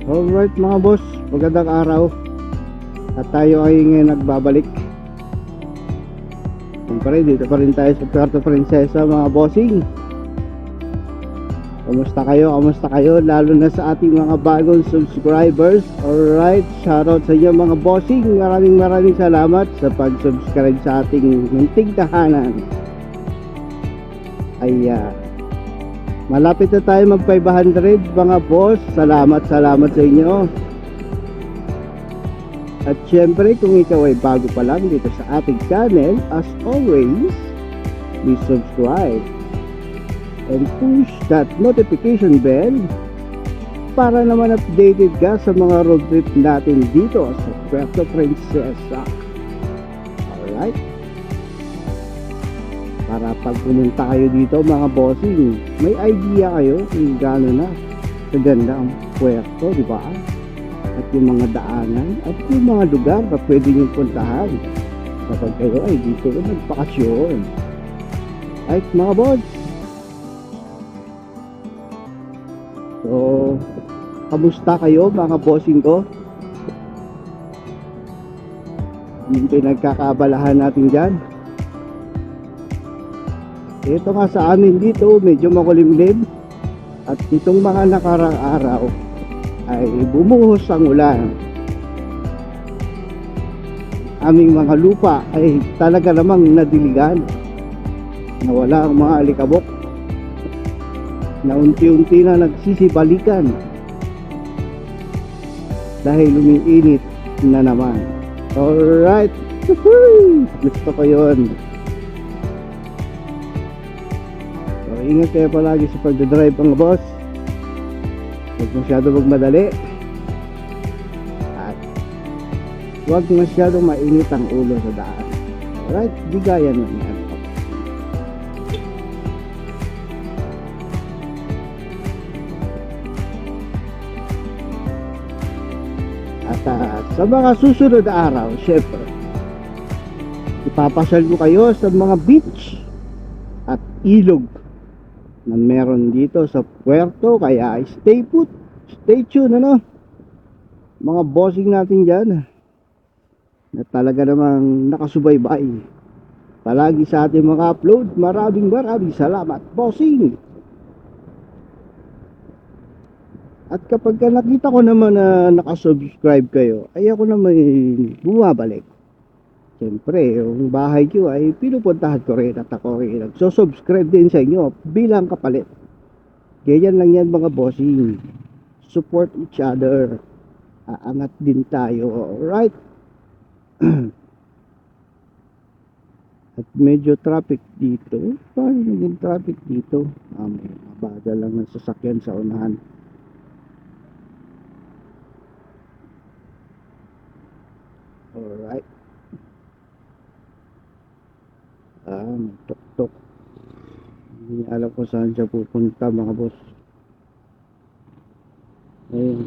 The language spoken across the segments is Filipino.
Alright mga boss, magandang araw. At tayo ay ngayon nagbabalik. Siyempre dito pa rin tayo sa Puerto Princesa mga bossing. Kamusta kayo? Kamusta kayo? Lalo na sa ating mga bagong subscribers. Alright, shoutout sa inyo mga bossing. Maraming salamat sa pag-subscribe sa ating munting tahanan. Ayan, malapit na tayo mag 500 mga boss. Salamat sa inyo. At syempre kung ikaw ay bago pa lang dito sa ating channel, as always, please subscribe and push that notification bell para naman updated ka sa mga road trip natin dito sa Puerto Princesa. Alright, para pag pumunta kayo dito mga bossing, may idea kayo kung gaano na kaganda ang Puerto, di ba? At yung mga daanan at yung mga lugar na pwede nyo puntahan kapag kayo ay dito nagpakasyon. Right mga boss, so kamusta kayo mga bossing ko? Yung pinagkakabalahan natin dyan. Ito nga sa amin dito medyo makulimlim. At itong mga nakarang araw ay bumuhos ang ulan. Aming mga lupa ay talaga namang nadiligan. Nawala ang mga alikabok na unti-unti na nagsisibalikan dahil umiinit na naman. Alright, gusto ko yun. So, ingat kayo palagi sa pagdadrive mga boss. Huwag masyado magmadali at huwag masyado mainit ang ulo sa daan. Alright, bigayan lang yan. At sa mga susunod na araw, syempre ipapasyal ko kayo sa mga beach at ilog na meron dito sa Puerto. Kaya stay put, stay tuned ano mga bossing natin dyan na talaga namang nakasubaybay palagi sa ating mga upload. Maraming salamat bossing. At kapag nakita ko naman na nakasubscribe kayo, ay ako naman bumabalik. Siyempre, yung bahay ko ay pinupuntahan ko rin at ako rin nagsusubscribe din sa inyo bilang kapalit. Ganyan lang yan mga bossing. Support each other. Aangat din tayo. Alright? At medyo traffic dito. Paano naging traffic dito? May mabagal lang ng sasakyan sa unahan. Alright. May tok-tok. Hindi alam ko saan siya pupunta mga boss. Ayun,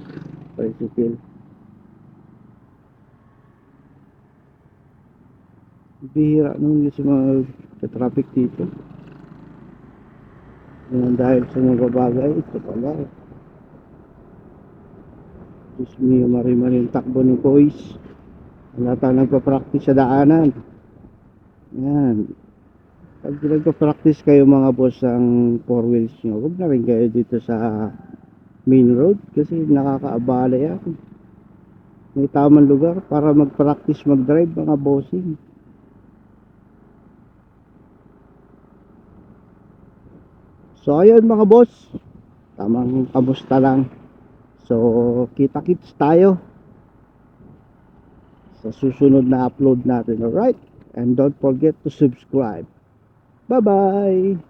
tricycle. Bihira nung yung mga traffic dito. Yan dahil sa mga bagay, ito pala. Diyos mio, mari-mari takbo ni boys. Wala tayo nagpa-practice sa daanan. Yan. Pag nagpa-practice kayo mga boss ang 4 wheels nyo, huwag na rin kayo dito sa main road kasi nakakaabala yan. May tamang lugar para mag-practice mag-drive mga bossing. So ayun mga boss, tamang kamusta lang. So kita-kits tayo sa susunod na upload natin. Alright, and don't forget to subscribe. Bye bye.